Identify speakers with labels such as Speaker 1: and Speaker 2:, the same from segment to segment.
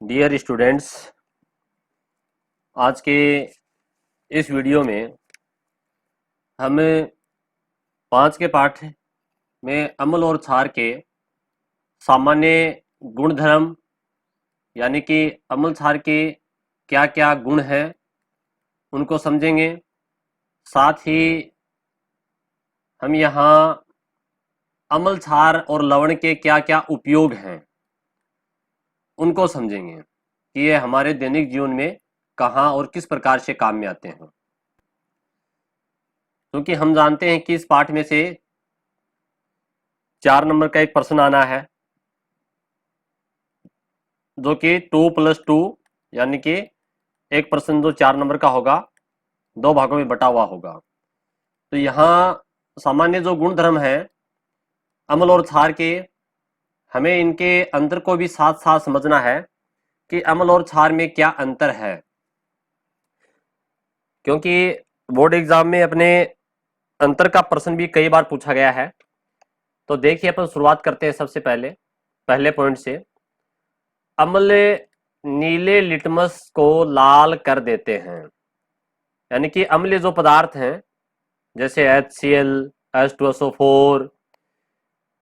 Speaker 1: Dear students, आज के इस वीडियो में हम 5 के पाठ में अम्ल और क्षार के सामान्य गुणधर्म यानी कि अम्ल क्षार के क्या क्या गुण हैं उनको समझेंगे। साथ ही हम यहाँ अम्ल क्षार और लवण के क्या क्या उपयोग हैं उनको समझेंगे कि ये हमारे दैनिक जीवन में कहाँ और किस प्रकार से काम में आते हैं। क्योंकि हम जानते हैं कि इस पाठ में से 4 नंबर का एक प्रश्न आना है जो कि 2+2 यानी कि एक प्रश्न जो 4 नंबर का होगा 2 भागों में बटा हुआ होगा। तो यहाँ सामान्य जो गुणधर्म है अम्ल और क्षार के, हमें इनके अंतर को भी साथ साथ समझना है कि अम्ल और क्षार में क्या अंतर है। क्योंकि बोर्ड एग्जाम में अपने अंतर का प्रश्न भी कई बार पूछा गया है। तो देखिए, अपन शुरुआत करते हैं सबसे पहले पॉइंट से। अम्ल नीले लिटमस को लाल कर देते हैं। यानी कि अम्लीय जो पदार्थ हैं जैसे HCl, H2SO4,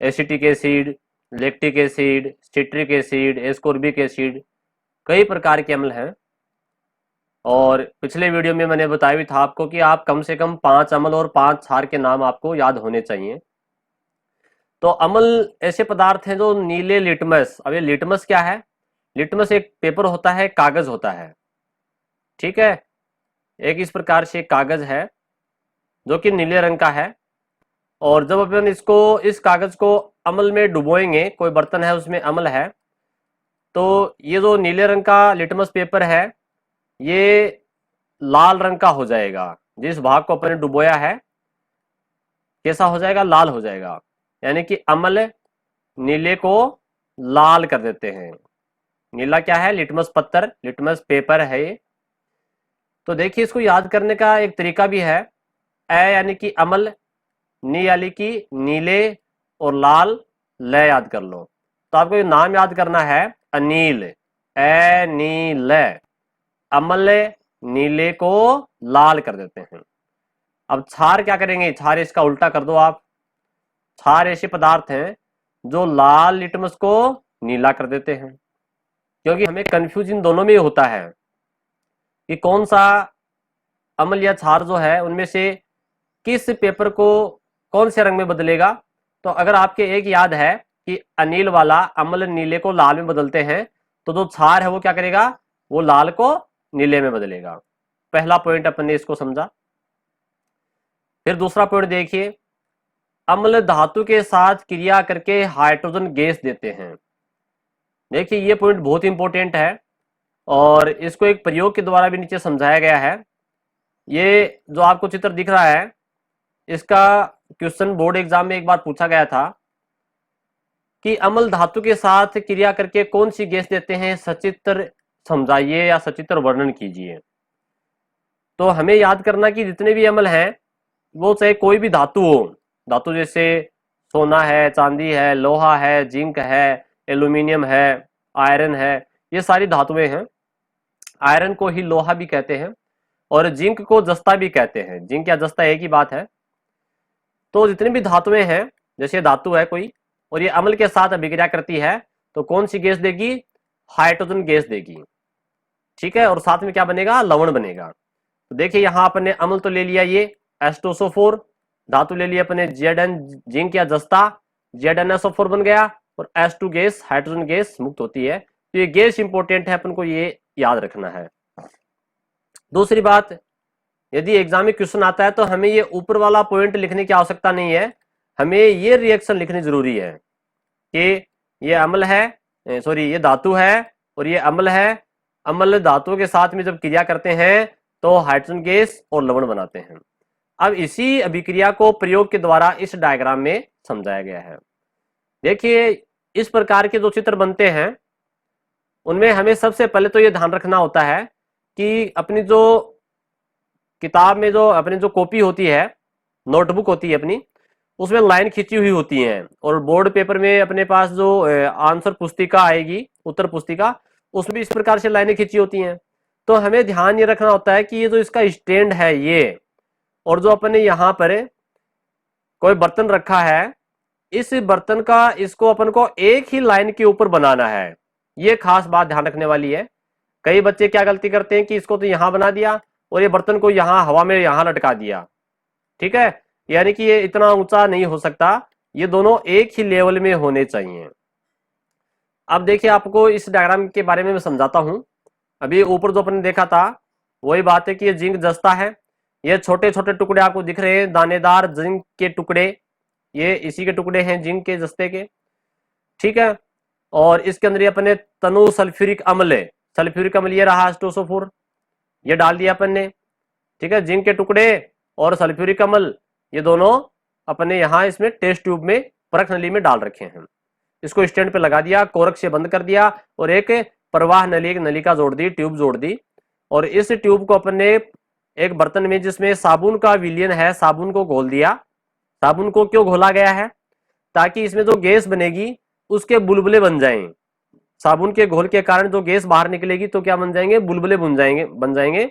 Speaker 1: acetic acid, lactic acid, citric acid, ascorbic acid, कई प्रकार के अम्ल हैं। और पिछले वीडियो में मैंने बताया भी था आपको कि आप कम से कम 5 अम्ल और 5 क्षार के नाम आपको याद होने चाहिए। तो अम्ल ऐसे पदार्थ हैं जो नीले लिटमस। अब ये लिटमस क्या है? लिटमस एक पेपर होता है, कागज होता है, ठीक है। एक इस प्रकार से कागज है जो कि नीले रंग का है। और जब अपन इस कागज को अम्ल में डुबोएंगे, कोई बर्तन है उसमें अम्ल है, तो ये जो नीले रंग का लिटमस पेपर है ये लाल रंग का हो जाएगा। जिस भाग को अपन ने डुबोया है कैसा हो जाएगा? लाल हो जाएगा। यानी कि अम्ल नीले को लाल कर देते हैं। नीला क्या है? लिटमस पत्थर, लिटमस पेपर है ये। तो देखिए, इसको याद करने का एक तरीका भी है। यानी कि अम्ल, नी यानी कि नीले और लाल, ल याद कर लो। तो आपको ये नाम याद करना है, अनील, नील। अम्ल नीले को लाल कर देते हैं। अब क्षार क्या करेंगे? क्षार इसका उल्टा कर दो आप। क्षार ऐसे पदार्थ हैं जो लाल लिटमस को नीला कर देते हैं। क्योंकि हमें कंफ्यूज इन दोनों में होता है कि कौन सा अम्ल या क्षार जो है उनमें से किस पेपर को कौन से रंग में बदलेगा। तो अगर आपके एक याद है कि अनील वाला अम्ल नीले को लाल में बदलते हैं, तो जो क्षार है वो क्या करेगा? वो लाल को नीले में बदलेगा। पहला पॉइंट अपन ने इसको समझा। फिर दूसरा पॉइंट देखिए, अम्ल धातु के साथ क्रिया करके हाइड्रोजन गैस देते हैं। देखिए, ये पॉइंट बहुत इंपॉर्टेंट है और इसको एक प्रयोग के द्वारा भी नीचे समझाया गया है। ये जो आपको चित्र दिख रहा है इसका क्वेश्चन बोर्ड एग्जाम में एक बार पूछा गया था कि अम्ल धातु के साथ क्रिया करके कौन सी गैस देते हैं, सचित्र समझाइए या सचित्र वर्णन कीजिए। तो हमें याद करना कि जितने भी अम्ल हैं वो चाहे कोई भी धातु हो, धातु जैसे सोना है, चांदी है, लोहा है, जिंक है, एल्यूमिनियम है, आयरन है, ये सारी धातुएं हैं। आयरन को ही लोहा भी कहते हैं और जिंक को जस्ता भी कहते हैं। जिंक या जस्ता एक ही बात है। तो जितनी भी धातुएं हैं, जैसे धातु है कोई और ये अम्ल के साथ अभिक्रिया करती है तो कौन सी गैस देगी? हाइड्रोजन गैस देगी, ठीक है। और साथ में क्या बनेगा? लवण बनेगा। तो देखिए, यहाँ अपने अम्ल तो ले लिया ये H2SO4, धातु ले लिया अपने Zn जिंक या जस्ता, ZnSO4 बन गया और H2 गैस, हाइड्रोजन गैस मुक्त होती है। तो ये गैस इंपॉर्टेंट है, अपन को ये याद रखना है। दूसरी बात, यदि एग्जाम में क्वेश्चन आता है तो हमें ये ऊपर वाला पॉइंट लिखने की आवश्यकता नहीं है, हमें ये रिएक्शन लिखनी जरूरी है कि ये अम्ल है, सॉरी ये धातु है और ये अम्ल है। अम्ल धातुओं के साथ में जब क्रिया करते हैं तो हाइड्रोजन गैस और लवण बनाते हैं। अब इसी अभिक्रिया को प्रयोग के द्वारा इस डायग्राम में समझाया गया है। देखिए, इस प्रकार के जो चित्र बनते हैं उनमें हमें सबसे पहले तो ये ध्यान रखना होता है कि अपनी जो किताब में जो अपनी जो कॉपी होती है, नोटबुक होती है अपनी, उसमें लाइन खींची हुई होती है और बोर्ड पेपर में अपने पास जो आंसर पुस्तिका आएगी, उत्तर पुस्तिका, उसमें भी इस प्रकार से लाइनें खींची होती हैं। तो हमें ध्यान ये रखना होता है कि ये जो इसका स्टैंड है ये, और जो अपन ने यहाँ पर कोई बर्तन रखा है, इस बर्तन का इसको अपन को एक ही लाइन के ऊपर बनाना है। ये खास बात ध्यान रखने वाली है। कई बच्चे क्या गलती करते हैं कि इसको तो यहां बना दिया और ये बर्तन को यहां हवा में यहां लटका दिया, ठीक है, यानी कि ये इतना ऊंचा नहीं हो सकता, ये दोनों एक ही लेवल में होने चाहिए। अब देखिए आपको इस डायग्राम के बारे में मैं समझाता हूं। अभी ऊपर जो अपन ने देखा था वही बात है कि ये जिंक जस्ता है, ये छोटे छोटे टुकड़े आपको दिख रहे हैं, दानेदार जिंक के टुकड़े, ये इसी के टुकड़े हैं जिंक के जस्ते के, ठीक है। और इसके अंदर ये अपने तनु सल्फ्यूरिक अम्ल है, सल्फ्यूरिक अम्ल ये रहा H2SO4, ये डाल दिया अपन ने, ठीक है। जिंक के टुकड़े और सल्फ्यूरिक अम्ल ये दोनों अपने यहाँ इसमें टेस्ट ट्यूब में परख नली में डाल रखे हैं। इसको स्टैंड पे लगा दिया, कोरक से बंद कर दिया और एक प्रवाह नली, एक नलिका जोड़ दी, ट्यूब जोड़ दी, और इस ट्यूब को अपन ने एक बर्तन में जिसमें साबुन का विलयन है, साबुन को घोल दिया। साबुन को क्यों घोला गया है? ताकि इसमें जो गैस बनेगी उसके बुलबुले बन जाएं। साबुन के घोल के कारण जो गैस बाहर निकलेगी तो क्या बन जाएंगे? बुलबुले बन जाएंगे।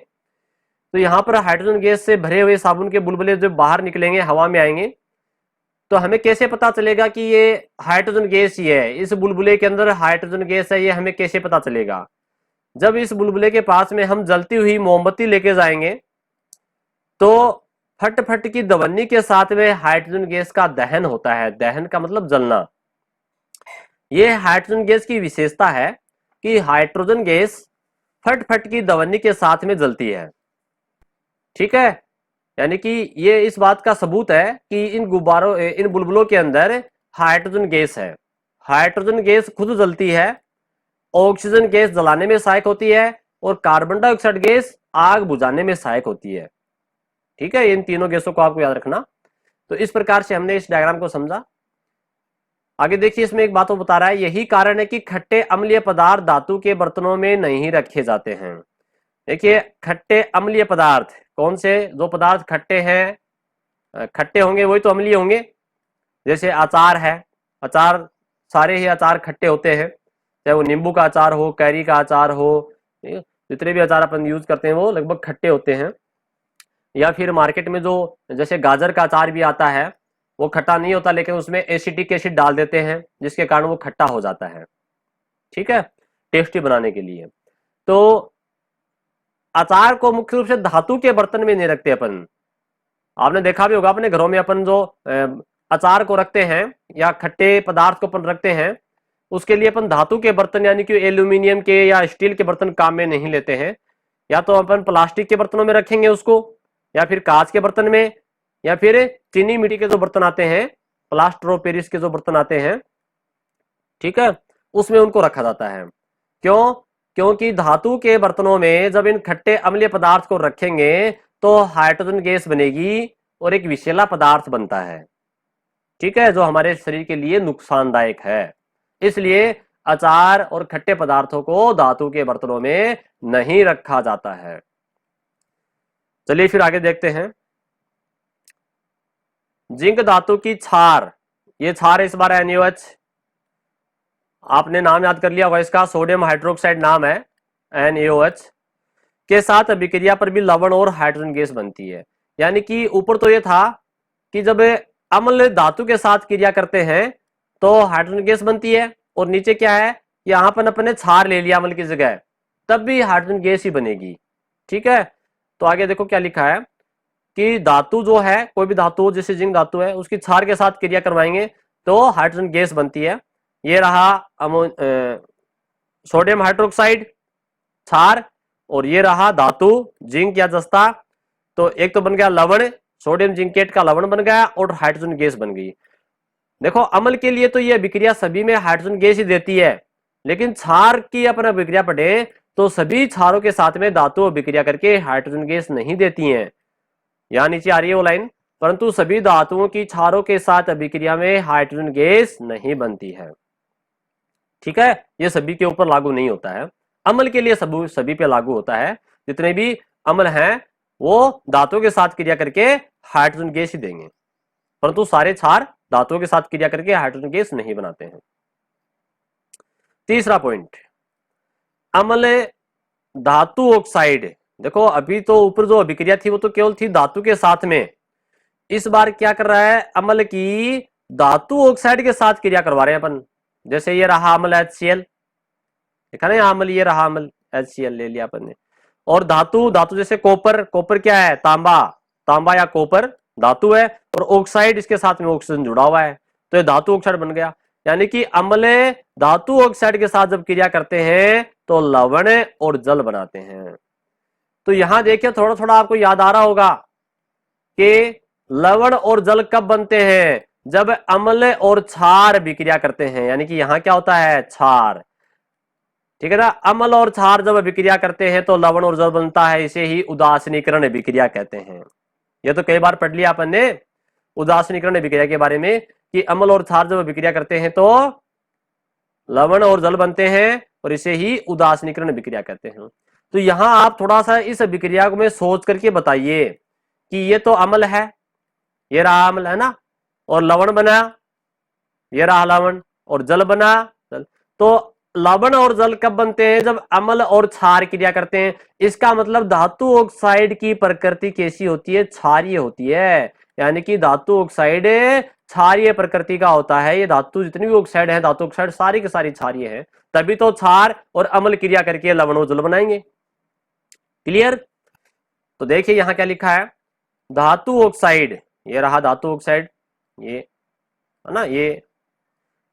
Speaker 1: तो यहाँ पर हाइड्रोजन गैस से भरे हुए साबुन के बुलबुले जब बाहर निकलेंगे, हवा में आएंगे, तो हमें कैसे पता चलेगा कि ये हाइड्रोजन गैस ही है, इस बुलबुले के अंदर हाइड्रोजन गैस है, ये हमें कैसे पता चलेगा? जब इस बुलबुले के पास में हम जलती हुई मोमबत्ती लेके जाएंगे तो फट फट की ध्वनि के साथ में हाइड्रोजन गैस का दहन होता है। दहन का मतलब जलना। ये हाइड्रोजन गैस की विशेषता है कि हाइड्रोजन गैस फट फट की ध्वनि के साथ में जलती है, ठीक है। यानी कि ये इस बात का सबूत है कि इन गुब्बारों, इन बुलबुलों के अंदर हाइड्रोजन गैस है। हाइड्रोजन गैस खुद जलती है, ऑक्सीजन गैस जलाने में सहायक होती है और कार्बन डाइऑक्साइड गैस आग बुझाने में सहायक होती है, ठीक है। इन तीनों गैसों को आपको याद रखना। तो इस प्रकार से हमने इस डायग्राम को समझा। आगे देखिए, इसमें एक बात वो बता रहा है, यही कारण है कि खट्टे अम्लीय पदार्थ धातु के बर्तनों में नहीं रखे जाते हैं। देखिए, खट्टे अम्लीय पदार्थ कौन से? जो पदार्थ खट्टे हैं, खट्टे होंगे वही तो अम्लीय होंगे। जैसे अचार है, अचार, सारे ही अचार खट्टे होते हैं, चाहे वो नींबू का अचार हो, कैरी का अचार हो, जितने भी अचार अपन यूज करते हैं वो लगभग खट्टे होते हैं। या फिर मार्केट में जो जैसे गाजर का अचार भी आता है, वो खट्टा नहीं होता, लेकिन उसमें एसिटिक एसिड डाल देते हैं जिसके कारण वो खट्टा हो जाता है, ठीक है, टेस्टी बनाने के लिए। तो अचार को मुख्य रूप से धातु के बर्तन में नहीं रखते अपन। आपने देखा भी होगा अपने घरों में अपन जो अचार को रखते हैं या खट्टे पदार्थ को अपन रखते हैं, उसके लिए अपन धातु के बर्तन यानी कि एल्यूमिनियम के या स्टील के बर्तन काम में नहीं लेते हैं। या तो अपन प्लास्टिक के बर्तनों में रखेंगे उसको, या फिर कांच के बर्तन में, या फिर चीनी मिट्टी के जो बर्तन आते हैं, प्लास्टर ऑफ पेरिस के जो बर्तन आते हैं, ठीक है, उसमें उनको रखा जाता है। क्यों? क्योंकि धातु के बर्तनों में जब इन खट्टे अम्लीय पदार्थ को रखेंगे तो हाइड्रोजन गैस बनेगी और एक विषैला पदार्थ बनता है, ठीक है, जो हमारे शरीर के लिए नुकसानदायक है। इसलिए अचार और खट्टे पदार्थों को धातु के बर्तनों में नहीं रखा जाता है। चलिए फिर आगे देखते हैं। जिंक धातु की क्षार, ये क्षार इस बार NaOH, आपने नाम याद कर लिया होगा इसका, सोडियम हाइड्रोक्साइड नाम है NaOH, के साथ अभिक्रिया पर भी लवण और हाइड्रोजन गैस बनती है। यानी कि ऊपर तो ये था कि जब अम्ल धातु के साथ क्रिया करते हैं तो हाइड्रोजन गैस बनती है, और नीचे क्या है, यहाँ पर अपने क्षार ले लिया अम्ल की जगह, तब भी हाइड्रोजन गैस ही बनेगी, ठीक है। तो आगे देखो क्या लिखा है कि धातु जो है, कोई भी धातु जैसे जिंक धातु है, उसकी क्षार के साथ क्रिया करवाएंगे तो हाइड्रोजन गैस बनती है। ये रहा सोडियम हाइड्रोक्साइड क्षार, और ये रहा धातु जिंक या जस्ता। तो एक तो बन गया लवण, सोडियम जिंकेट का लवण बन गया और हाइड्रोजन गैस बन गई। देखो अम्ल के लिए तो ये अभिक्रिया सभी में हाइड्रोजन गैस ही देती है, लेकिन क्षार की अपन अभिक्रिया पढ़े तो सभी क्षारों के साथ में धातु अभिक्रिया करके हाइड्रोजन गैस नहीं देती हैं। यहां नीचे आ रही है वो लाइन, परंतु सभी धातुओं की क्षारों के साथ अभिक्रिया में हाइड्रोजन गैस नहीं बनती है, ठीक है। ये सभी के ऊपर लागू नहीं होता है, अम्ल के लिए सभी पे लागू होता है। जितने भी अम्ल हैं वो धातुओं के साथ क्रिया करके हाइड्रोजन गैस ही देंगे, परंतु सारे क्षार धातुओं के साथ क्रिया करके हाइड्रोजन गैस नहीं बनाते हैं। तीसरा पॉइंट, अम्ल धातु ऑक्साइड, देखो अभी तो ऊपर जो अभिक्रिया थी वो तो केवल थी धातु के साथ में, इस बार क्या कर रहा है, अम्ल की धातु ऑक्साइड के साथ क्रिया करवा रहे हैं अपन। जैसे ये रहा अम्ल HCl, देखा ना अम्ल, ये रहा अम्ल HCl ले लिया अपन ने। और धातु, धातु जैसे कॉपर, कॉपर क्या है, तांबा, तांबा या कॉपर धातु है, और ऑक्साइड इसके साथ में ऑक्सीजन जुड़ा हुआ है, तो ये धातु ऑक्साइड बन गया। यानी कि अम्ल धातु ऑक्साइड के साथ जब क्रिया करते हैं तो लवण और जल बनाते हैं। तो यहां देखिए थोड़ा थोड़ा आपको याद आ रहा होगा कि लवण और जल कब बनते हैं, जब अम्ल और क्षार विक्रिया करते हैं, यानी कि यहां क्या होता है, क्षार, ठीक है ना। अम्ल और क्षार जब विक्रिया करते हैं तो लवण और जल बनता है, इसे ही उदासीनीकरण विक्रिया कहते हैं। ये तो कई बार पढ़ लिया अपन ने उदासीनीकरण विक्रिया के बारे में, कि अम्ल और क्षार जब विक्रिया करते हैं तो लवण और जल बनते हैं, और इसे ही उदासीनीकरण विक्रिया कहते हैं। तो यहां आप थोड़ा सा इस विक्रिया में सोच करके बताइए कि ये तो अम्ल है, ये रहा अम्ल है ना, और लवण बना, ये रहा लवण, और जल बना जल। तो लवण और जल कब बनते हैं, जब अम्ल और क्षार क्रिया करते हैं। इसका मतलब धातु ऑक्साइड की प्रकृति कैसी होती है, क्षारीय होती है, यानी कि धातु ऑक्साइड क्षारीय प्रकृति का होता है। ये धातु जितनी भी ऑक्साइड है, धातु ऑक्साइड सारी की सारी क्षारीय है, तभी तो क्षार और अम्ल क्रिया करके लवण और जल बनाएंगे। क्लियर। तो देखिए यहां क्या लिखा है, धातु ऑक्साइड, ये रहा धातु ऑक्साइड, ये है ना, ये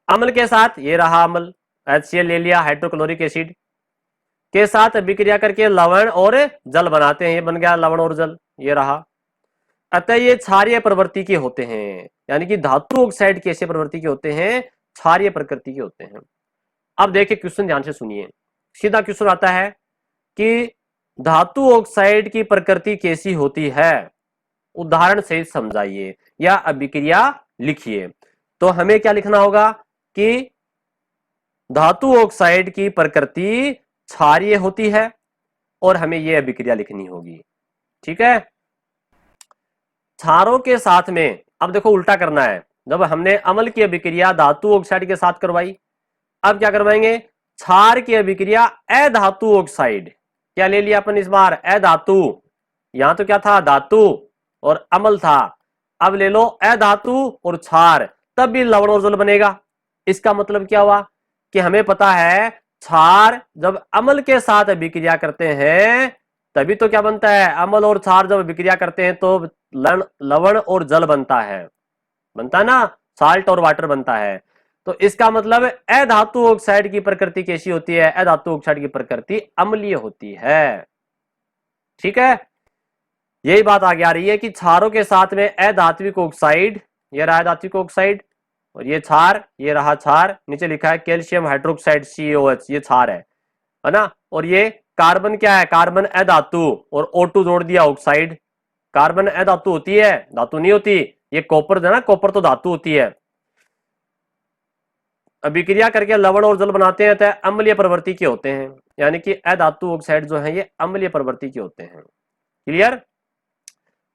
Speaker 1: अम्ल के साथ, ये रहा अम्ल HCl ले लिया, हाइड्रोक्लोरिक एसिड के साथ विक्रिया करके लवण और जल बनाते हैं, ये बन गया लवण और जल, ये रहा। अतः ये क्षारीय प्रवृत्ति के होते हैं, यानी कि धातु ऑक्साइड कैसे प्रवृत्ति के होते हैं, क्षारीय प्रकृति के होते हैं। अब देखिए क्वेश्चन ध्यान से सुनिए, सीधा क्वेश्चन आता है कि धातु ऑक्साइड की प्रकृति कैसी होती है, उदाहरण से समझाइए या अभिक्रिया लिखिए। तो हमें क्या लिखना होगा कि धातु ऑक्साइड की प्रकृति क्षारीय होती है, और हमें यह अभिक्रिया लिखनी होगी, ठीक है। क्षारों के साथ में, अब देखो उल्टा करना है, जब हमने अम्ल की अभिक्रिया धातु ऑक्साइड के साथ करवाई, अब क्या करवाएंगे, क्षार की अभिक्रिया अधातु ऑक्साइड, क्या ले लिया अपन इस बार, अधातु, यहां तो क्या था, धातु और अम्ल था, अब ले लो अधातु और क्षार, तब भी लवण और जल बनेगा। इसका मतलब क्या हुआ कि हमें पता है क्षार जब अम्ल के साथ अभिक्रिया करते हैं तभी तो क्या बनता है, अम्ल और क्षार जब विक्रिया करते हैं तो लवण और जल बनता है ना, साल्ट और वाटर बनता है। तो इसका मतलब अधातु ऑक्साइड की प्रकृति कैसी होती है, अधातु ऑक्साइड की प्रकृति अम्लीय होती है, ठीक है। यही बात आगे आ रही है कि क्षारों के साथ में अधात्विक ऑक्साइड, ये रहा धात्विक ऑक्साइड, और ये क्षार, ये रहा क्षार, नीचे लिखा है कैल्शियम हाइड्रोक्साइड COH, ये क्षार है ना। और ये कार्बन क्या है, कार्बन अधातु, और O2 जोड़ दिया ऑक्साइड। कार्बन अधातु होती है, धातु नहीं होती। ये कॉपर है ना, कॉपर तो धातु होती है। अभिक्रिया करके लवण और जल बनाते हैं तो अम्लीय प्रवृत्ति के होते हैं, यानी कि अधातु ऑक्साइड जो है ये अम्लीय प्रवृत्ति के होते हैं। क्लियर।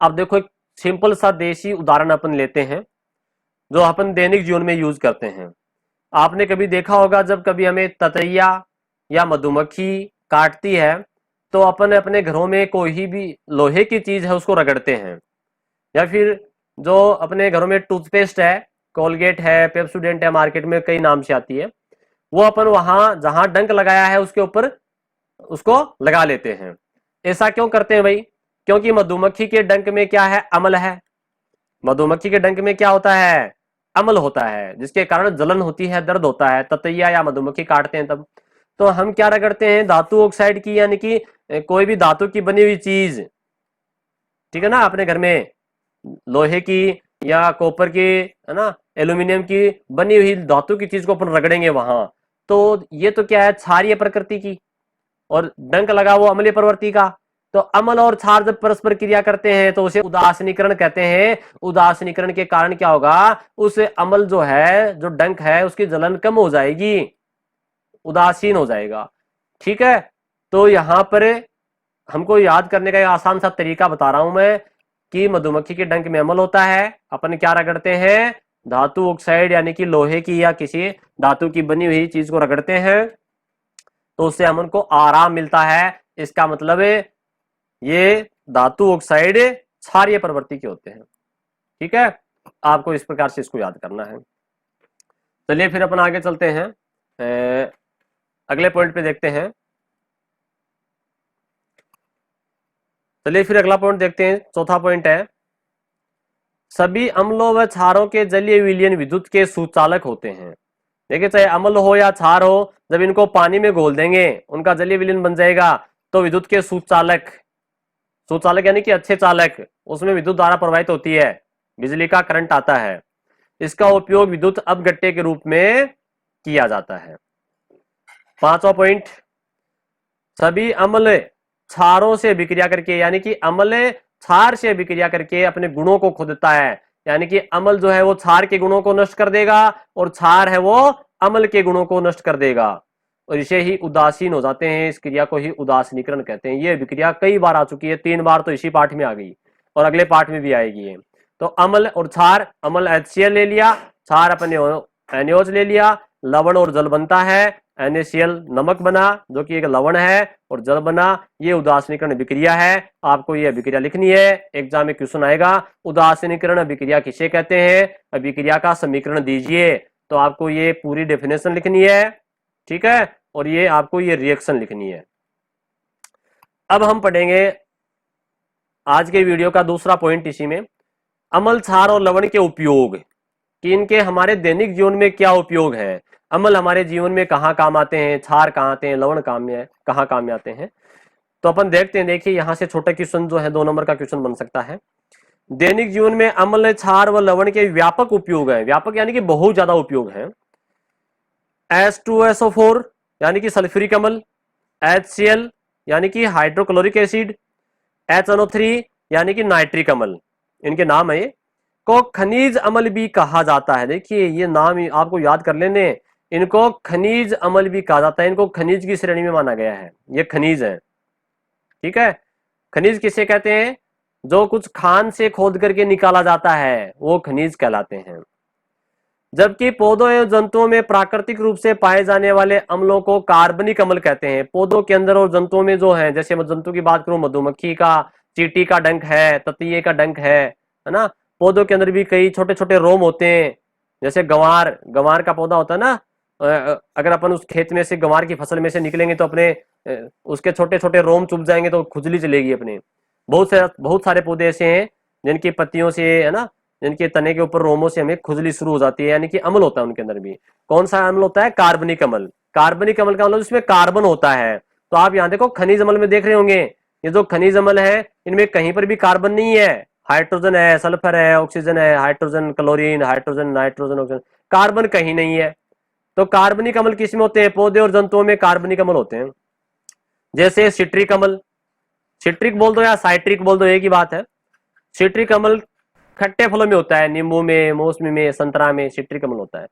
Speaker 1: अब देखो एक सिंपल सा देसी उदाहरण अपन लेते हैं जो अपन दैनिक जीवन में यूज करते हैं। आपने कभी देखा होगा जब कभी हमें ततैया या मधुमक्खी काटती है तो अपन अपने घरों में कोई भी लोहे की चीज है उसको रगड़ते हैं, या फिर जो अपने घरों में टूथपेस्ट है, कोलगेट है, पेप्सोडेंट है, मार्केट में कई नाम से आती है, वो अपन वहां जहां डंक लगाया है उसके ऊपर उसको लगा लेते हैं। ऐसा क्यों करते हैं भाई, क्योंकि मधुमक्खी के डंक में क्या है, अम्ल है। मधुमक्खी के डंक में क्या होता है, अम्ल होता है, जिसके कारण जलन होती है, दर्द होता है। ततैया या मधुमक्खी काटते हैं तब तो हम क्या रगड़ते हैं, धातु ऑक्साइड की, यानी कि कोई भी धातु की बनी हुई चीज, ठीक है ना, अपने घर में लोहे की या कॉपर की, है ना, एल्यूमिनियम की बनी हुई धातु की चीज को अपन रगड़ेंगे वहां, तो ये तो क्या है, क्षारीय प्रकृति की, और डंक लगा वो अम्लीय प्रवृत्ति का। तो अम्ल और क्षार जब परस्पर क्रिया करते हैं तो उसे उदासीनीकरण कहते हैं। उदासीनीकरण के कारण क्या होगा, उस अम्ल जो है, जो डंक है, उसकी जलन कम हो जाएगी, उदासीन हो जाएगा, ठीक है। तो यहां पर हमको याद करने का एक आसान सा तरीका बता रहा हूं मैं कि मधुमक्खी के डंक में अम्ल होता है, अपन क्या रगड़ते हैं, धातु ऑक्साइड यानी कि लोहे की या किसी धातु की बनी हुई चीज को रगड़ते हैं। तो उससे अमन को आराम मिलता है। इसका मतलब है ये धातु ऑक्साइड क्षारीय प्रवृत्ति के होते हैं। ठीक है, आपको इस प्रकार से इसको याद करना है। चलिए फिर अपन आगे चलते हैं, अगले पॉइंट पे देखते हैं। चलिए फिर अगला पॉइंट देखते हैं। चौथा पॉइंट है, सभी अम्लों व क्षारों के जलीय विलयन विद्युत के सुचालक होते हैं। देखिए, चाहे अम्ल हो या क्षार हो, जब इनको पानी में घोल देंगे उनका जलीय विलयन बन जाएगा, तो विद्युत के सुचालक, सुचालक यानी कि अच्छे चालक, उसमें विद्युत धारा प्रवाहित होती है, बिजली का करंट आता है। इसका उपयोग विद्युत अपघट्य के रूप में किया जाता है। पांचवा पॉइंट, सभी अम्ल क्षारों से विक्रिया करके, यानी कि अम्ल क्षार से विक्रिया करके अपने गुणों को खो देता है। यानी कि अम्ल जो है वो क्षार के गुणों को नष्ट कर देगा और क्षार है वो अम्ल के गुणों को नष्ट कर देगा, और इसे ही उदासीन हो जाते हैं। इस क्रिया को ही उदासीनीकरण कहते हैं। ये विक्रिया कई बार आ चुकी है, 3 बार तो इसी पाठ में आ गई और अगले पाठ में भी आएगी। तो अम्ल और क्षार, अम्ल HCl ले लिया, क्षार अपने NaOH ले लिया, लवण और जल बनता है, NaCl नमक बना जो कि एक लवण है, और जल बना, ये उदासीनीकरण विक्रिया है। आपको ये विक्रिया लिखनी है, एग्जाम में क्वेश्चन आएगा, उदासीनीकरण विक्रिया किसे कहते हैं, अभिक्रिया का समीकरण दीजिए। तो आपको ये पूरी डेफिनेशन लिखनी है, ठीक है, और ये आपको ये रिएक्शन लिखनी है। अब हम पढ़ेंगे आज के वीडियो का दूसरा पॉइंट, इसी में अम्ल, क्षार और लवण के उपयोग, कि इनके हमारे दैनिक जीवन में क्या उपयोग है। अम्ल हमारे जीवन में कहाँ काम आते हैं, क्षार कहाँ आते हैं, लवण कहाँ काम में आते हैं। तो अपन देखते हैं। देखिए, यहां से छोटा क्वेश्चन जो है 2 नंबर का क्वेश्चन बन सकता है। दैनिक जीवन में अम्ल, क्षार व लवण के व्यापक उपयोग है। व्यापक यानी कि बहुत ज्यादा उपयोग है। H2SO4 यानी कि सल्फ्यूरिक अम्ल, HCl यानी कि हाइड्रोक्लोरिक एसिड, HNO3 यानी कि नाइट्रिक अम्ल, इनके नाम है। को खनिज अम्ल भी कहा जाता है। देखिए, ये नाम आपको याद कर लेने, इनको खनिज अम्ल भी कहा जाता है। इनको खनिज की श्रेणी में माना गया है, ये खनिज है। ठीक है, खनिज किसे कहते हैं, जो कुछ खान से खोद करके निकाला जाता है वो खनिज कहलाते हैं। जबकि पौधों एवं जंतुओं में प्राकृतिक रूप से पाए जाने वाले अम्लों को कार्बनिक अम्ल कहते हैं। पौधों के अंदर और जंतुओं में जो है, जैसे मैं जंतु की बात करूं, मधुमक्खी का, चींटी का डंक है, ततैये का डंक है ना। पौधों के अंदर भी कई छोटे छोटे रोम होते हैं, जैसे गंवार का पौधा होता है ना। अगर अपन उस खेत में से, गंवार की फसल में से निकलेंगे तो अपने उसके छोटे छोटे रोम चुभ जाएंगे तो खुजली चलेगी अपने। बहुत सारे पौधे ऐसे हैं जिनकी पत्तियों से, है ना, जिनके तने के ऊपर रोमों से हमें खुजली शुरू हो जाती है, यानी कि अम्ल होता है उनके अंदर भी। कौन सा अम्ल होता है, कार्बनिक अम्ल। कार्बनिक अम्ल का मतलब इसमें कार्बन होता है। तो आप यहाँ देखो, खनिज अम्ल में देख रहे होंगे, ये जो खनिज अम्ल है इनमें कहीं पर भी कार्बन नहीं है। हाइड्रोजन है, सल्फर है, ऑक्सीजन है, hydrogen chlorine, hydrogen nitrogen, oxygen, carbon कहीं नहीं है। तो कार्बनिक अम्ल किसमें होते हैं, पौधे और जंतुओं में कार्बनिक अम्ल होते हैं। जैसे सिट्रिक अम्ल, सिट्रिक बोल दो या साइट्रिक बोल दो, एक ही बात है। सिट्रिक अम्ल खट्टे फलों में होता है, नींबू में, मौसमी में, संतरा में सिट्रिक अम्ल होता है।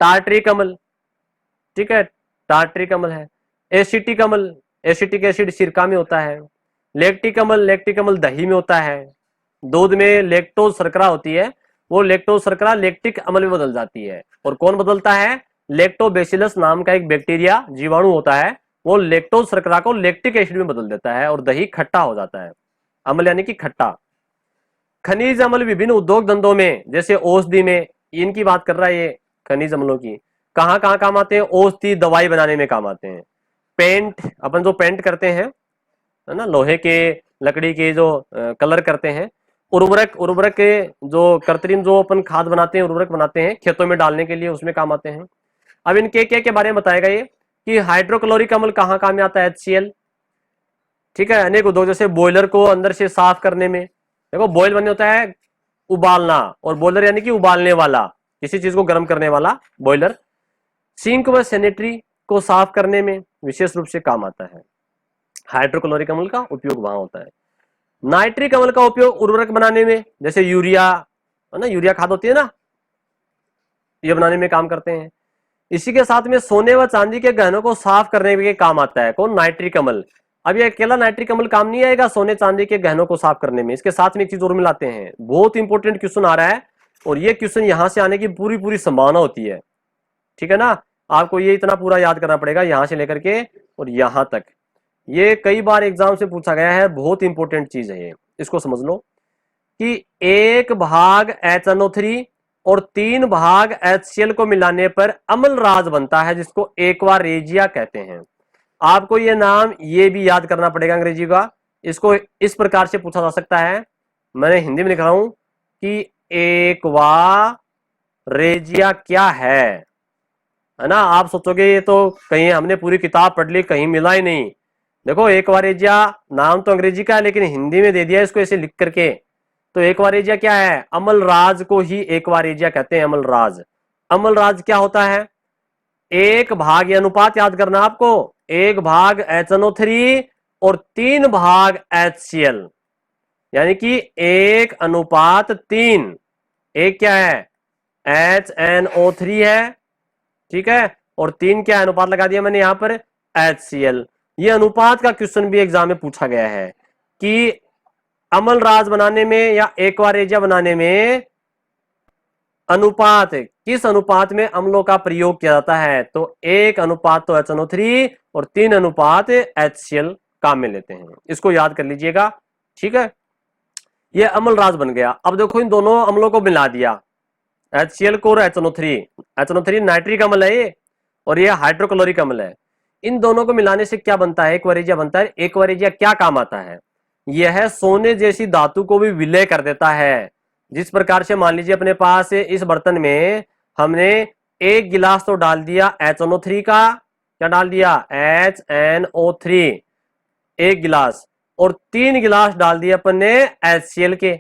Speaker 1: टार्ट्रिक अम्ल, ठीक है, टार्ट्रिक अम्ल है। एसिटिक अम्ल, एसिटिक एसिड सिरका में होता है। लैक्टिक अम्ल, लैक्टिक अम्ल दही में होता है। दूध में लैक्टोज शर्करा होती है, वो लैक्टोज शर्करा लैक्टिक अम्ल में बदल जाती है। और कौन बदलता है, लैक्टोबैसिलस नाम का एक बैक्टीरिया, जीवाणु होता है, वो लैक्टोज शर्करा को लैक्टिक एसिड में बदल देता है और दही खट्टा हो जाता है। अम्ल यानी कि खट्टा। खनिज अम्ल विभिन्न उद्योग धंधों में, जैसे औषधि में, इनकी बात कर रहा है ये खनिज अम्लों की। कहाँ कहाँ काम आते हैं, औषधि दवाई बनाने में काम आते हैं। पेंट, अपन जो पेंट करते हैं, है ना, लोहे के, लकड़ी के जो कलर करते हैं। उर्वरक, उर्वरक के जो कृत्रिम जो अपन खाद बनाते हैं, उर्वरक बनाते हैं खेतों में डालने के लिए, उसमें काम आते हैं। अब इनके के बारे में बताएगा ये, कि हाइड्रोक्लोरिक अम्ल कहाँ काम में आता है, HCl। ठीक है, अनेक उद्योग, जैसे बॉयलर को अंदर से साफ करने में, देखो बॉयल बनने होता है उबालना, और बॉयलर यानी कि उबालने वाला, किसी चीज को गर्म करने वाला बॉयलर। सिंक व सैनिटरी को साफ करने में विशेष रूप से काम आता है। हाइड्रोक्लोरिक अम्ल का उपयोग वहां होता है। नाइट्रिक अम्ल का उपयोग उर्वरक बनाने में, जैसे यूरिया, है ना, यूरिया खाद होती है ना, ये बनाने में काम करते हैं। इसी के साथ में सोने व चांदी के गहनों को साफ करने में काम आता है, कौन, नाइट्रिक अम्ल। अब ये अकेला नाइट्रिक अम्ल काम नहीं आएगा सोने चांदी के गहनों को साफ करने में, इसके साथ में एक चीज और मिलाते हैं। बहुत इंपॉर्टेंट क्वेश्चन आ रहा है, और ये क्वेश्चन यहां से आने की पूरी पूरी संभावना होती है। ठीक है ना, आपको ये इतना पूरा याद करना पड़ेगा, यहां से लेकर के और यहां तक। ये कई बार एग्जाम से पूछा गया है, बहुत इंपॉर्टेंट चीज है ये, इसको समझ लो कि 1 भाग HNO3 और 3 भाग HCl को मिलाने पर अम्लराज बनता है, जिसको एक्वारेजिया कहते हैं। आपको ये नाम ये भी याद करना पड़ेगा अंग्रेजी का। इसको इस प्रकार से पूछा जा सकता है, मैंने हिंदी में लिख रहा हूं कि एक्वारेजिया क्या है ना। आप सोचोगे ये तो कहीं हमने पूरी किताब पढ़ ली, कहीं मिला ही नहीं। देखो एक्वारेजिया नाम तो अंग्रेजी का है, लेकिन हिंदी में दे दिया इसको ऐसे लिख करके। तो एक्वारेजिया क्या है? अम्लराज को ही एक्वारेजिया कहते हैं, अम्लराज। अम्लराज क्या होता है? 1 भाग, ये अनुपात याद करना आपको, 1 भाग HNO3 और 3 भाग HCl, यानी कि 1:3। एक क्या है? HNO3 है, ठीक है, और 3 क्या अनुपात लगा दिया मैंने यहां पर? HCl। ये अनुपात का क्वेश्चन भी एग्जाम में पूछा गया है कि अम्लराज बनाने में या एक्वारेजिया बनाने में अनुपात, किस अनुपात में अम्लों का प्रयोग किया जाता है? तो 1 अनुपात तो HNO3 और 3 अनुपात HCl काम में लेते हैं। इसको याद कर लीजिएगा, ठीक है। ये अम्लराज बन गया। अब देखो इन दोनों अम्लों को मिला दिया, HCl को और HNO3। HNO3 नाइट्रिक अम्ल है ये, और ये हाइड्रोक्लोरिक अम्ल है। इन दोनों को मिलाने से क्या बनता है? एक्वारेजिया बनता है। एक्वारेजिया क्या काम आता है? यह सोने जैसी धातु को भी विलय कर देता है। जिस प्रकार से मान लीजिए अपने पास इस बर्तन में हमने 1 गिलास तो डाल दिया HNO3 का, क्या डाल दिया? HNO3 1 गिलास, और 3 गिलास डाल दिए अपन ने HCl के।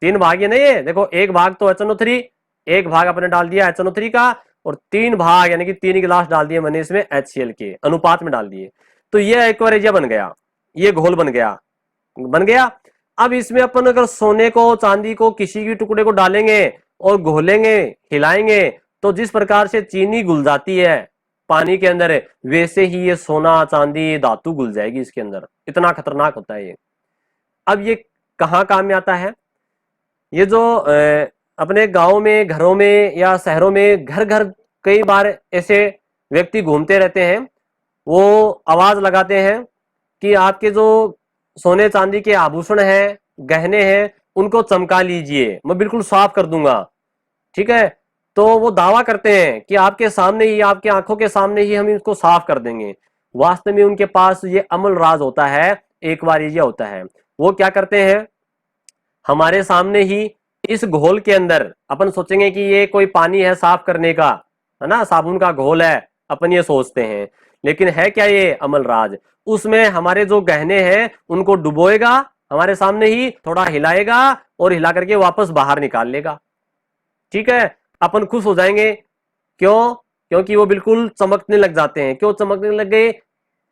Speaker 1: 3 भाग, ये नहीं है, देखो 1 भाग तो HNO3, 1 भाग अपने डाल दिया HNO3 का, और 3 भाग यानी कि 3 गिलास डाल दिए मैंने इसमें HCl के, अनुपात में डाल दिए। तो ये एक्वारेजिया बन गया, ये घोल बन गया। अब इसमें अपन अगर सोने को, चांदी को, किसी भी टुकड़े को डालेंगे और घोलेंगे, हिलाएंगे, तो जिस प्रकार से चीनी घुल जाती है पानी के अंदर, वैसे ही ये सोना, चांदी, धातु घुल जाएगी इसके अंदर। इतना खतरनाक होता है ये। अब ये कहाँ काम में आता है? ये जो अपने गांव में, घरों में या शहरों में घर घर कई बार ऐसे व्यक्ति घूमते रहते हैं, वो आवाज लगाते हैं कि आपके जो सोने चांदी के आभूषण हैं, गहने हैं, उनको चमका लीजिए, मैं बिल्कुल साफ कर दूंगा, ठीक है। तो वो दावा करते हैं कि आपके सामने ही, आपके आंखों के सामने ही हम इसको साफ कर देंगे। वास्तव में उनके पास ये अम्लराज होता है, एक्वारेजिया होता है। वो क्या करते हैं? हमारे सामने ही इस घोल के अंदर, अपन सोचेंगे कि ये कोई पानी है साफ करने का, है ना, साबुन का घोल है, अपन ये सोचते हैं, लेकिन है क्या ये? अम्लराज। उसमें हमारे जो गहने हैं उनको डुबोएगा, हमारे सामने ही थोड़ा हिलाएगा और हिला करके वापस बाहर निकाल लेगा, ठीक है। अपन खुश हो जाएंगे, क्यों? क्योंकि वो बिल्कुल चमकने लग जाते हैं। क्यों चमकने लग गए?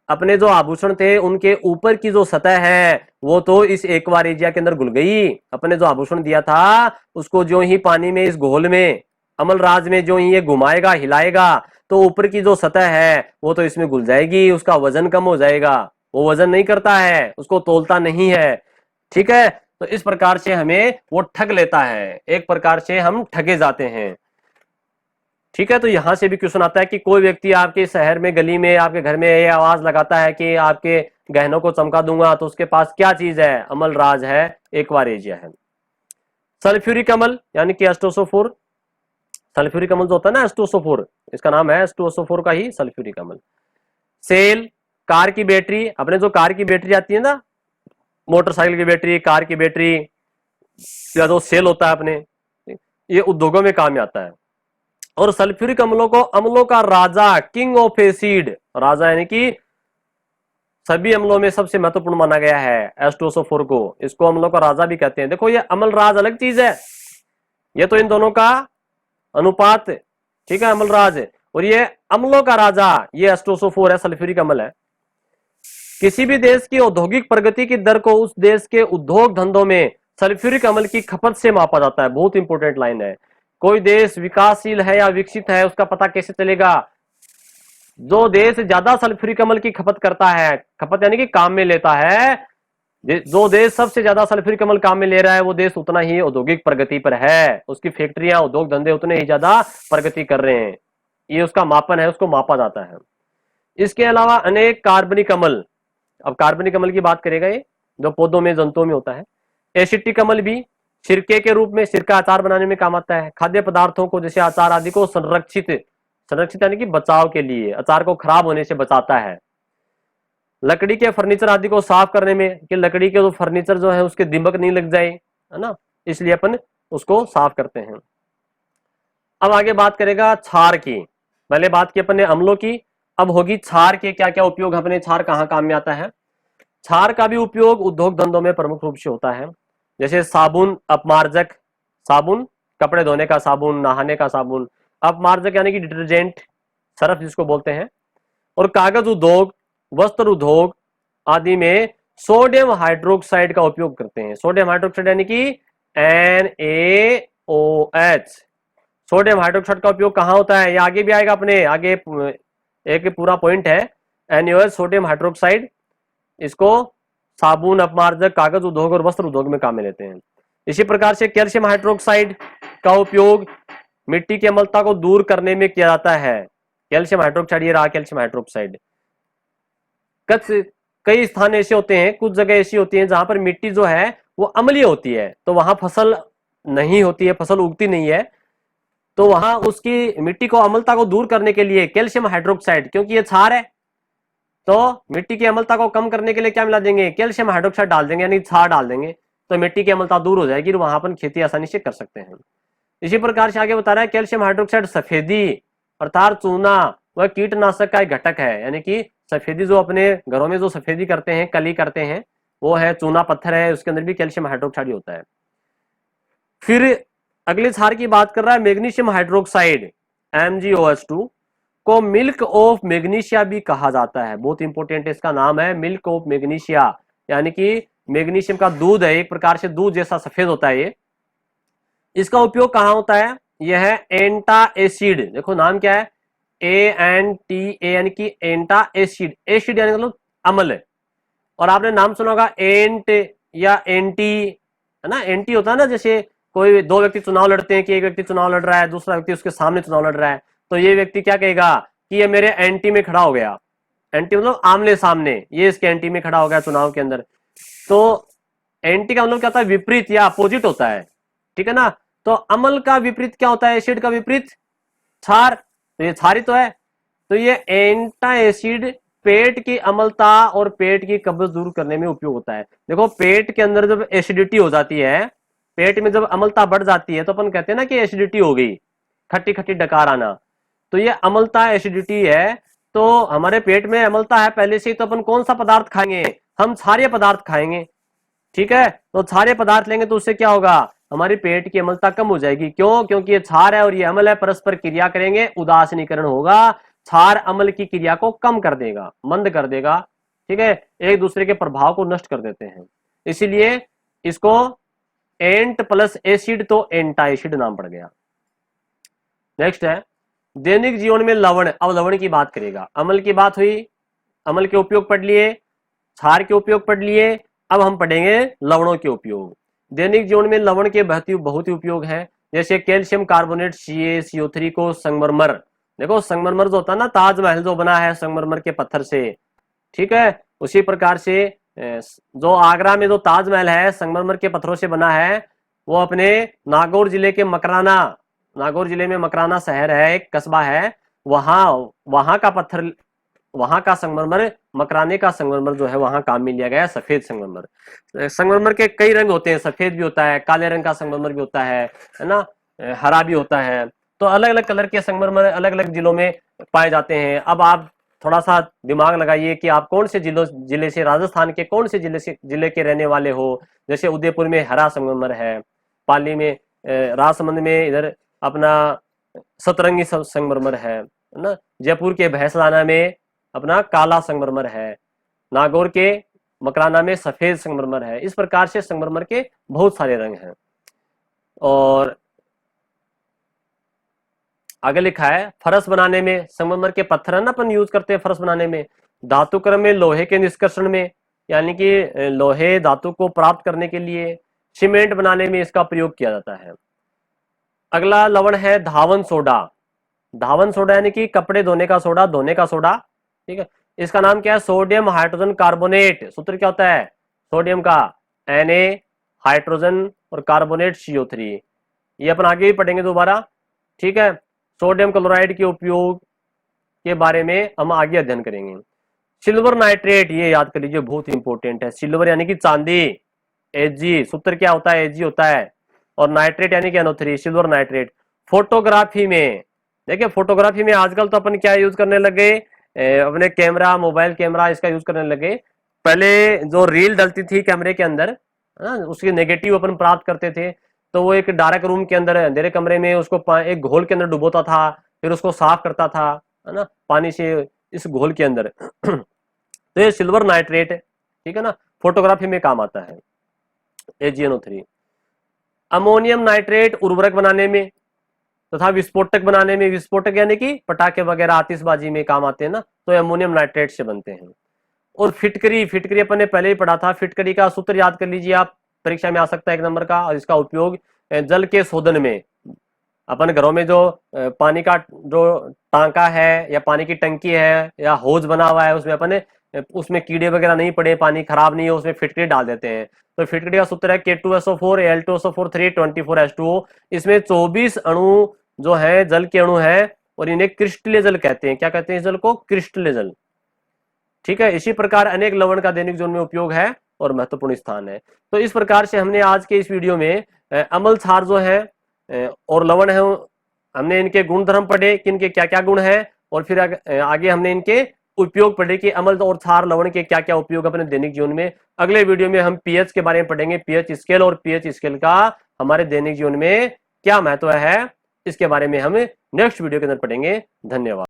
Speaker 1: अपने जो आभूषण थे उनके ऊपर की जो सतह है वो तो इस एक्वारेजिया के अंदर घुल गई। अपने जो आभूषण दिया था उसको जो ही पानी में, इस घोल में, अम्लराज में जो ही ये घुमाएगा, हिलाएगा, तो ऊपर की जो सतह है वो तो इसमें घुल जाएगी, उसका वजन कम हो जाएगा। वो वजन नहीं करता है, उसको तोलता नहीं है, ठीक है। तो इस प्रकार से हमें वो ठग लेता है, एक प्रकार से हम ठगे जाते हैं, ठीक है। तो यहां से भी क्वेश्चन आता है कि कोई व्यक्ति आपके शहर में, गली में, आपके घर में ये आवाज लगाता है कि आपके गहनों को चमका दूंगा, तो उसके पास क्या चीज है? अम्लराज है, एक्वारेजिया है। सल्फ्यूरिक अम्ल यानी कि H2SO4, सल्फ्यूरिक अम्ल जो होता है ना H2SO4, इसका नाम है H2SO4 का ही सल्फ्यूरिक अम्ल। सेल, कार की बैटरी, अपने जो कार की बैटरी आती है ना, मोटरसाइकिल की बैटरी, कार की बैटरी, या जो सेल होता है अपने, ये उद्योगों में काम में आता है। और सल्फ्यूरिक अम्लों को अम्लों का राजा, किंग ऑफ एसिड, राजा यानी कि सभी अम्लों में सबसे महत्वपूर्ण माना गया है H2SO4 को। इसको अम्लों का राजा भी कहते हैं। देखो ये अम्लराज अलग चीज है, ये तो इन दोनों का अनुपात, ठीक है, अम्लराज। और ये अम्लों का राजा, ये H2SO4 है, सल्फ्यूरिक अम्ल है। किसी भी देश की औद्योगिक प्रगति की दर को उस देश के उद्योग धंधों में सल्फ्यूरिक अम्ल की खपत से मापा जाता है। बहुत इंपॉर्टेंट लाइन है। कोई देश विकासशील है या विकसित है उसका पता कैसे चलेगा? जो देश ज्यादा सल्फ्यूरिक अम्ल की खपत करता है, खपत यानी कि काम में लेता है, जो देश सबसे ज्यादा सल्फ्यूरिक अम्ल काम में ले रहा है वो देश उतना ही औद्योगिक प्रगति पर है, उसकी फैक्ट्रियां, उद्योग धंधे उतने ही ज्यादा प्रगति कर रहे हैं। ये उसका मापन है, उसको मापा जाता है। इसके अलावा अनेक कार्बनिक अम्ल, अब कार्बनिक अम्ल की बात करेगा ये, जो पौधों में जंतुओं में होता है। एसिटिक अम्ल भी सिरके के रूप में, सिरका अचार बनाने में काम आता है। खाद्य पदार्थों को जैसे अचार आदि को संरक्षित, संरक्षित यानी कि बचाव के लिए, अचार को खराब होने से बचाता है। लकड़ी के फर्नीचर आदि को साफ करने में, कि लकड़ी के जो फर्नीचर जो है उसके दीमक नहीं लग जाए, है ना, इसलिए अपन उसको साफ करते हैं। अब आगे बात करेगा क्षार की। पहले बात की अपन ने अम्लों की, अब होगी क्षार के क्या क्या उपयोग, अपने क्षार कहाँ काम में आता है। क्षार का भी उपयोग उद्योग धंधों में प्रमुख रूप से होता है, जैसे साबुन अपमार्जक, साबुन कपड़े धोने का साबुन, नहाने का साबुन, अपमार्जक यानी कि डिटर्जेंट, सरफ जिसको बोलते हैं। और कागज उद्योग, वस्त्र उद्योग आदि में सोडियम हाइड्रोक्साइड का उपयोग करते हैं। सोडियम हाइड्रोक्साइड यानी कि NaOH, सोडियम हाइड्रोक्साइड का उपयोग कहाँ होता है, ये आगे भी आएगा, अपने आगे एक पूरा पॉइंट है NaOH, सोडियम हाइड्रोक्साइड। इसको साबुन, अपमार्जक, कागज उद्योग और वस्त्र उद्योग में काम में लेते हैं। इसी प्रकार से कैल्शियम हाइड्रोक्साइड का उपयोग मिट्टी की अम्लता को दूर करने में किया जाता है। कैल्शियम हाइड्रोक्साइड, ये रहा कैल्शियम हाइड्रोक्साइड। कई स्थान ऐसे होते हैं, कुछ जगह ऐसी होती है जहां पर मिट्टी जो है वो अम्लीय होती है, तो वहां फसल नहीं होती है, फसल उगती नहीं है, तो वहां उसकी मिट्टी को अम्लता को दूर करने के लिए कैल्शियम हाइड्रोक्साइड, क्योंकि ये क्षार है, तो मिट्टी की अम्लता को कम करने के लिए क्या मिला देंगे, कैल्शियम हाइड्रोक्साइड डाल देंगे, यानी क्षार डाल देंगे, तो मिट्टी की अम्लता दूर हो जाएगी, वहां अपन खेती आसानी से कर सकते हैं। इसी प्रकार से आगे बता रहा है कैल्शियम हाइड्रोक्साइड सफेदी अर्थात चूना वह कीटनाशक का एक घटक है, यानी कि सफेदी जो अपने घरों में जो सफेदी करते हैं, कली करते हैं, वो है चूना पत्थर है, उसके अंदर भी कैल्शियम हाइड्रोक्साइड होता है। फिर अगले क्षार की बात कर रहा है मैग्नीशियम हाइड्रोक्साइड MgOH2 को मिल्क ऑफ मैग्नीशिया भी कहा जाता है। बहुत इंपॉर्टेंट है, इसका नाम है मिल्क ऑफ मैग्नीशिया, यानी कि मैग्नीशियम का दूध है, एक प्रकार से दूध जैसा सफेद होता है ये। इसका उपयोग कहां होता है, यह है एंटा एसिड, देखो नाम क्या है ANTA, यानी कि एंटा एसिड, एसिड यानी मतलब अम्ल। और आपने नाम सुना होगा एंट या एंटी, है ना, एंटी होता है ना, जैसे कोई दो व्यक्ति चुनाव लड़ते हैं, कि एक व्यक्ति चुनाव लड़ रहा है, दूसरा व्यक्ति उसके सामने चुनाव लड़ रहा है, तो ये व्यक्ति क्या कहेगा कि ये मेरे एंटी में खड़ा हो गया, एंटी मतलब आमने सामने, ये इसके एंटी में खड़ा हो गया चुनाव के अंदर। तो एंटी का मतलब क्या होता है, विपरीत या अपोजिट होता है, ठीक है ना। तो अम्ल का विपरीत क्या होता है, एसिड का विपरीत क्षार, तो ये क्षारी तो है, तो ये एंटा एसिड पेट की अम्लता और पेट की कब्ज दूर करने में उपयोग होता है। देखो पेट के अंदर जब एसिडिटी हो जाती है, पेट में जब अम्लता बढ़ जाती है, तो अपन कहते हैं ना कि एसिडिटी हो गई, खट्टी खट्टी डकार आना, तो ये अम्लता एसिडिटी है। तो हमारे पेट में अम्लता है पहले से ही, तो अपन कौन सा पदार्थ खाएंगे, हम क्षारीय पदार्थ खाएंगे, ठीक है। तो क्षारीय पदार्थ लेंगे तो उससे क्या होगा, हमारी पेट की अम्लता कम हो जाएगी। क्यों, क्योंकि ये क्षार है और ये अम्ल है, परस्पर क्रिया करेंगे, उदासीनीकरण होगा, क्षार अम्ल की क्रिया को कम कर देगा, मंद कर देगा, ठीक है, एक दूसरे के प्रभाव को नष्ट कर देते हैं, इसीलिए इसको एंट प्लस एसिड तो एंटा एसिड नाम पड़ गया। नेक्स्ट है दैनिक जीवन में लवण, अब लवण की बात करेगा, अम्ल की बात हुई, अम्ल के उपयोग पढ़ लिए, क्षार के उपयोग पढ़ लिए, अब हम पढ़ेंगे लवणों के उपयोग। दैनिक जीवन में लवण के बहुत ही उपयोग है, जैसे कैल्शियम कार्बोनेट CaCO3 को संगमरमर, देखो संगमरमर जो होता है ना, ताजमहल जो बना है संगमरमर के पत्थर से, ठीक है, उसी प्रकार से जो आगरा में जो ताजमहल है संगमरमर के पत्थरों से बना है, वो अपने नागौर जिले के मकराना, नागौर जिले में मकराना शहर है, एक कस्बा है, वहां का पत्थर, वहां का संगमरमर, मकराने का संगमरमर जो है वहां काम में लिया गया है, सफेद संगमरमर। संगमरमर के कई रंग होते हैं, सफेद भी होता है, काले रंग का संगमरमर भी होता है ना, हरा भी होता है, तो अलग अलग कलर के संगमरमर अलग अलग जिलों में पाए जाते हैं। अब आप थोड़ा सा दिमाग लगाइए कि आप कौन से जिले से, राजस्थान के कौन से जिले के रहने वाले हो। जैसे उदयपुर में हरा संगमरमर है, पाली में, राजसमंद में इधर अपना सतरंगी संगमरमर है ना, जयपुर के भैंसलाना में अपना काला संगमरमर है, नागौर के मकराना में सफेद संगमरमर है। इस प्रकार से संगमरमर के बहुत सारे रंग हैं। और आगे लिखा है फरस बनाने में संगमरमर के पत्थर है ना अपन यूज करते हैं फरस बनाने में। धातु क्रम में लोहे के निष्कर्षण में, यानी कि लोहे धातु को प्राप्त करने के लिए, सीमेंट बनाने में इसका प्रयोग किया जाता है। अगला लवण है धावन सोडा। धावन सोडा यानी कि कपड़े धोने का सोडा, धोने का सोडा, ठीक है, इसका नाम क्या है, सोडियम हाइड्रोजन कार्बोनेट। सूत्र क्या होता है सोडियम का, Na, हाइड्रोजन और कार्बोनेट CO3। ये अपन आगे भी पढ़ेंगे दोबारा, ठीक है। सोडियम क्लोराइड के उपयोग के बारे में हम आगे अध्ययन करेंगे। सिल्वर नाइट्रेट, ये याद कर लीजिए, बहुत इंपॉर्टेंट है। सिल्वर यानी कि चांदी, Ag, सूत्र क्या होता है, Ag होता है, और नाइट्रेट यानी कि NO3, सिल्वर नाइट्रेट। फोटोग्राफी में देखिए, फोटोग्राफी में आजकल तो अपन क्या यूज करने लगे, अपने कैमरा, मोबाइल कैमरा, इसका यूज करने लगे। पहले जो रील डलती थी कैमरे के अंदर, उसके नेगेटिव अपन प्राप्त करते थे, तो वो एक डार्क रूम के अंदर, अंधेरे कमरे में उसको एक घोल के अंदर डुबोता था, फिर उसको साफ करता था, है ना, पानी से, इस घोल के अंदर। तो ये सिल्वर नाइट्रेट, ठीक है ना, फोटोग्राफी में काम आता है, AgNO3। अमोनियम नाइट्रेट उर्वरक बनाने में तथा विस्फोटक बनाने में, विस्फोटक यानी कि पटाखे वगैरह आतिशबाजी में काम आते हैं ना, तो अमोनियम नाइट्रेट से बनते हैं। और फिटकरी, फिटकरी अपन ने पहले ही पढ़ा था, फिटकरी का सूत्र याद कर लीजिए आप, परीक्षा में आ सकता है 1 नंबर का। और इसका उपयोग जल के शोधन में, अपन घरों में जो पानी का जो टांका है या पानी की टंकी है या होज बना हुआ है, उसमें अपन उसमें कीड़े वगैरह नहीं पड़े, पानी खराब नहीं हो, उसमें फिटकरी डाल देते हैं। तो फिटकरी का सूत्र है K2SO4 Al2SO4 324H2O। इसमें 24 अणु जो है, जल के अणु है, और इन्हें क्रिस्टलीय जल कहते हैं। क्या कहते हैं इस जल को, क्रिस्टलीय जल, ठीक है। इसी प्रकार अनेक लवण का दैनिक जीवन में उपयोग है और महत्वपूर्ण स्थान है। तो इस प्रकार से हमने आज के इस वीडियो में अम्ल क्षार जो है और लवण है, हमने इनके गुण धर्म पढ़े कि इनके क्या क्या गुण है, और फिर आगे हमने इनके उपयोग पढ़े कि अम्ल और क्षार लवण के क्या क्या उपयोग अपने दैनिक जीवन में। अगले वीडियो में हम पीएच के बारे में पढ़ेंगे, पीएच स्केल, और पीएच स्केल का हमारे दैनिक जीवन में क्या महत्व है, इसके बारे में हम नेक्स्ट वीडियो के अंदर पढ़ेंगे। धन्यवाद।